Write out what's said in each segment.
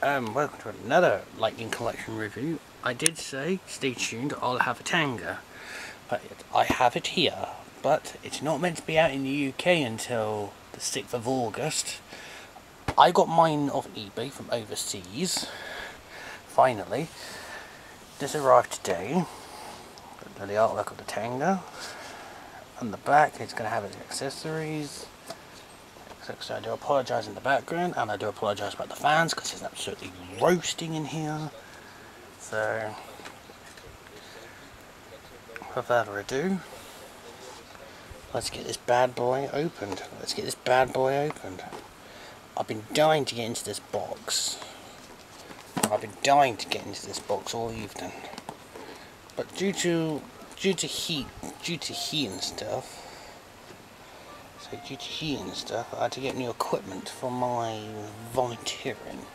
Welcome to another Lightning Collection review. I did say, stay tuned, I'll have a Tenga. But I have it here, but it's not meant to be out in the UK until the 6th of August. I got mine off eBay from overseas, finally. This arrived today. The artwork of the Tenga. On the back, it's going to have its accessories. So I do apologise in the background, and I do apologise about the fans because it's absolutely roasting in here. So, without further ado, let's get this bad boy opened. I've been dying to get into this box. All evening. But due to heat and stuff. I had to get new equipment for my volunteering.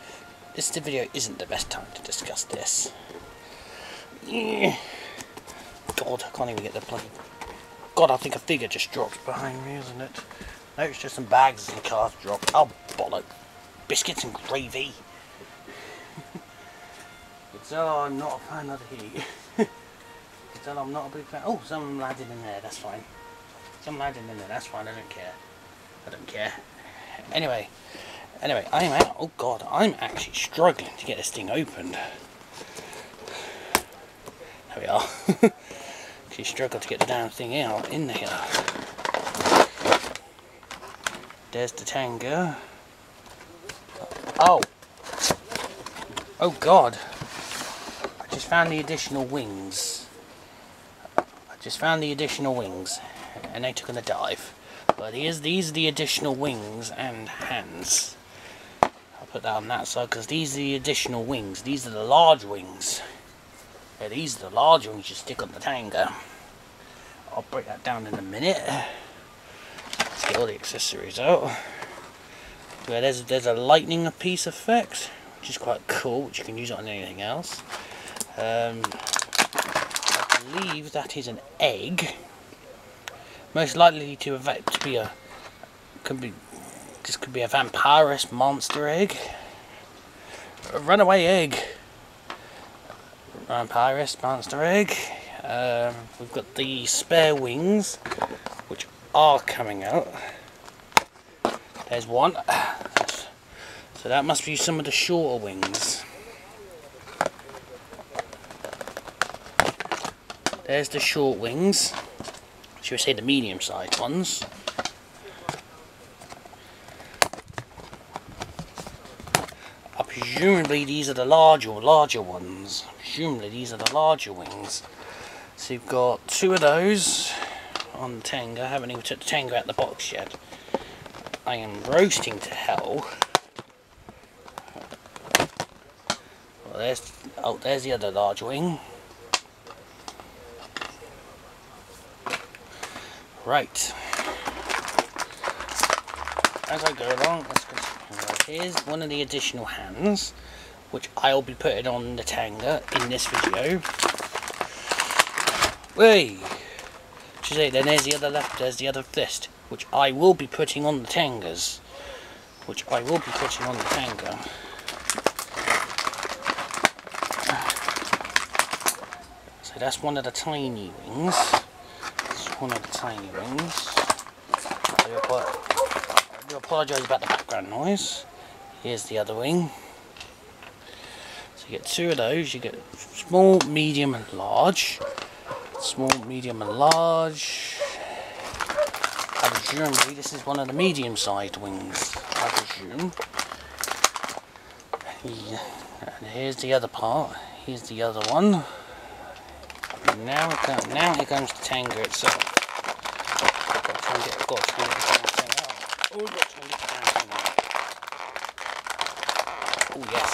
This video isn't the best time to discuss this. God, I can't even get the bloody... God, I think a figure just dropped behind me, isn't it? No, it's just some bags and cars dropped. Oh, bollock. Biscuits and gravy. So I'm not a fan of the heat. So I'm not a big fan. Oh, some landed in there, that's fine. Some landing in there, that's fine, I don't care. Anyway, I'm out. Oh god, I'm actually struggling to get this thing opened. There we are. Actually struggled to get the damn thing out in here. There's the Tenga. Oh god. I just found the additional wings. And they took on a dive. But these are the additional wings and hands. I'll put that on that side because these are the additional wings. These are the large wings. Yeah, these are the large wings you stick on the Tenga. I'll break that down in a minute. Let's get all the accessories out. Yeah, there's a lightning piece effect, which is quite cool, which you can use on anything else. I believe that is an egg. Most likely to be a could be a vampirous monster egg, a runaway egg, vampirous monster egg. We've got the spare wings, which are coming out. There's one, so that must be some of the shorter wings. There's the short wings. Should we say the medium-sized ones? Presumably these are the larger ones. Presumably these are the larger wings. So you've got two of those on the Tenga. I haven't even took the Tenga out of the box yet. I am roasting to hell. Well, there's the other large wing. Right, as I go along, let's go. Here's one of the additional hands, which I'll be putting on the Tenga in this video. Whey! Then there's the other left, there's the other fist, which I will be putting on the Tengas. So that's one of the tiny wings. I do apologise about the background noise. Here's the other wing. So you get two of those. You get small, medium and large. I presume this is one of the medium-sized wings. I presume. Yeah. And here's the other part. Here's the other one. Now here comes the Tenga itself. I've got to try and get the damn thing out. Oh, I've got to try and get the damn thing out. Oh, yes.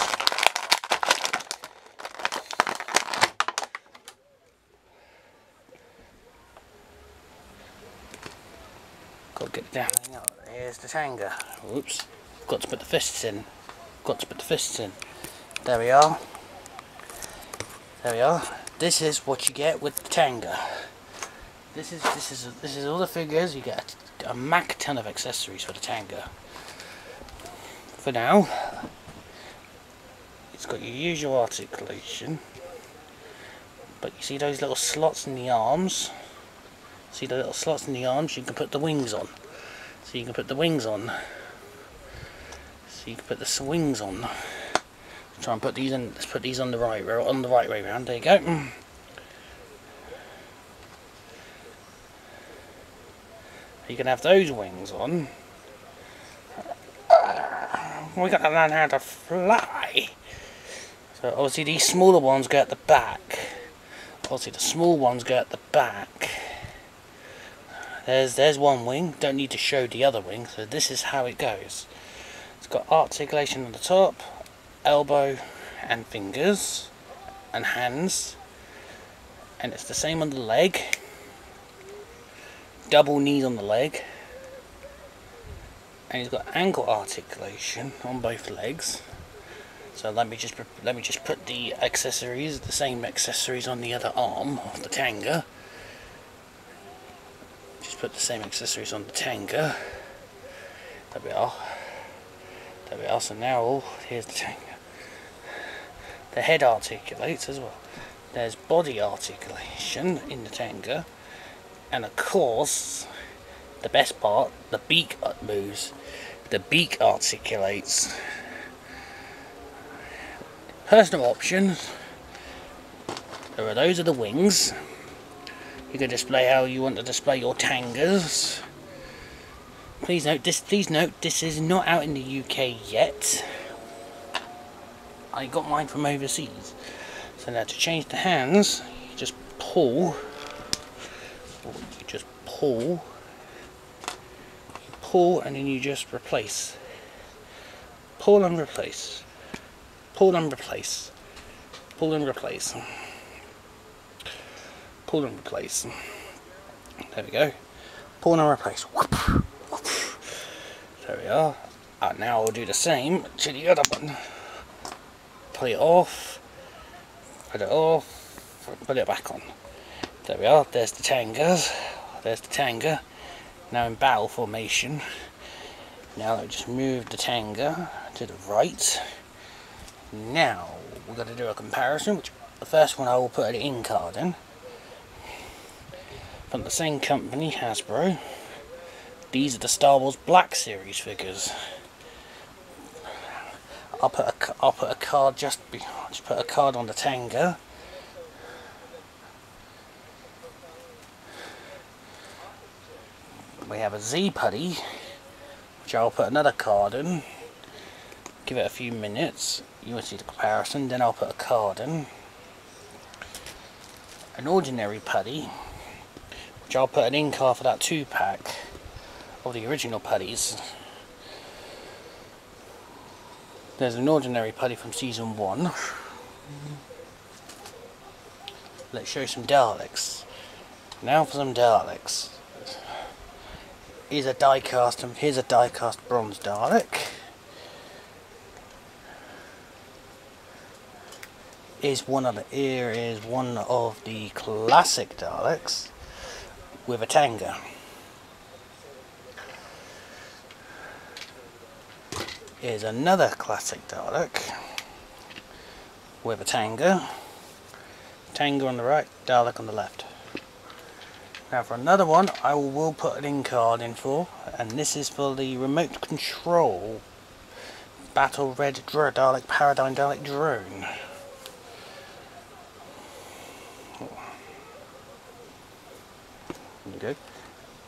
Got to get the damn thing out. Here's the Tenga. Oops. Got to put the fists in. There we are. This is what you get with the Tenga. This is all the figures. You get a mac ton of accessories for the Tenga. For now, it's got your usual articulation, but you see those little slots in the arms? See the little slots in the arms? You can put the wings on. So you can put the wings on. So you can put the wings on. Try and put these in. Let's put these on the right way round. There you go. You can have those wings on. We got to learn how to fly. So obviously these smaller ones go at the back. Obviously the small ones go at the back. There's one wing. Don't need to show the other wing. So this is how it goes. It's got articulation on the top, elbow and fingers and hands, and it's the same on the leg. Double knees on the leg, and he's got ankle articulation on both legs. So let me just put the accessories, the same accessories on the other arm of the Tenga. Just put the same accessories on the Tenga. There we are. There we are. So now here's the Tenga. The head articulates as well. There's body articulation in the Tenga. And of course, the best part, the beak moves. The beak articulates. Personal options. Those are the wings. You can display how you want to display your Tengas. Please note this is not out in the UK yet. I got mine from overseas. So now to change the hands, you just pull. You pull, and then you just replace. Pull and replace. Pull and replace. Pull and replace. Pull and replace. There we go. Pull and replace. There we are. And now I'll do the same to the other one. Pull it off. Put it off. Put it back on. There we are. There's the Tengas. There's the Tenga. Now in battle formation. Now I'll just move the Tenga to the right. Now we're going to do a comparison. Which the first one I will put an in card in. From the same company, Hasbro. These are the Star Wars Black Series figures. I'll put a card just put a card on the Tenga. We have a Z putty, which I'll put another card in. Give it a few minutes. You will see the comparison. Then I'll put a card in. An ordinary putty, which I'll put an in card for that 2-pack of the original putties. There's an ordinary putty from season 1. Let's show some Daleks. Now for some Daleks. Here's a die-cast bronze Dalek. Here is one of the classic Daleks with a Tenga. Here's another classic Dalek with a Tenga. Tenga on the right, Dalek on the left. Now for another one, I will put an in card in for, and this is for the remote control Battle Red Dalek Paradigm Dalek drone. There you go.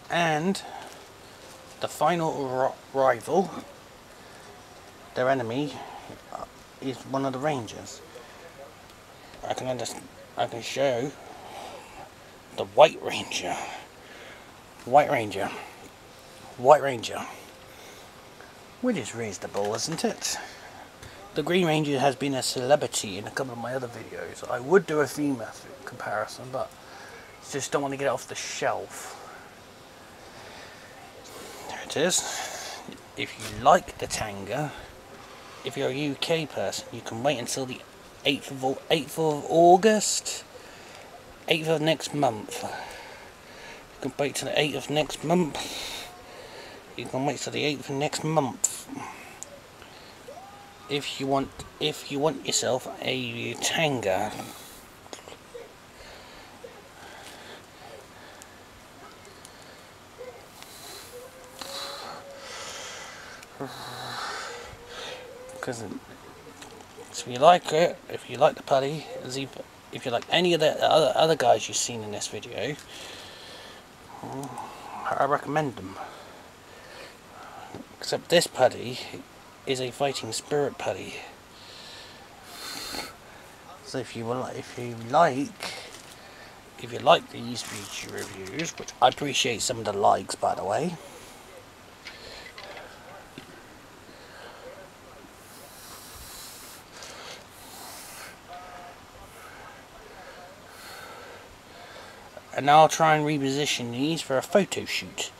And the final rival, their enemy, is one of the Rangers. I can show the White Ranger. White Ranger. Which is reasonable, isn't it? The Green Ranger has been a celebrity in a couple of my other videos. I would do a female comparison, but just don't want to get it off the shelf. There it is. If you like the Tenga, if you're a UK person, you can wait until the 8th of August. 8th of next month. You can wait till the 8th of next month. You can wait till the 8th of next month. if you want yourself a Tenga. Because if you like it, if you like the putty, if you like any of the other guys you've seen in this video, I recommend them. Except this putty is a fighting spirit putty. So if you like these video reviews, which I appreciate some of the likes, by the way. And now I'll try and reposition these for a photo shoot.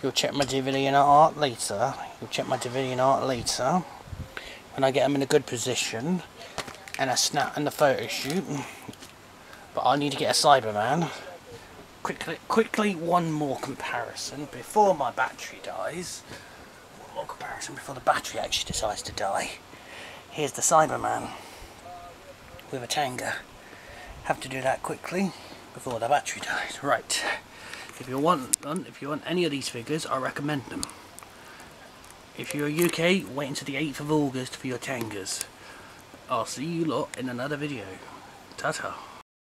You'll check my DVD art later. When I get them in a good position and a snap and the photo shoot. But I need to get a Cyberman. Quickly, one more comparison before my battery dies. One more comparison before the battery actually decides to die. Here's the Cyberman with a Tenga. Have to do that quickly before the battery dies. Right. If you want any of these figures, I recommend them. If you're UK, wait until the 8th of August for your Tengas. I'll see you lot in another video. Ta-ta.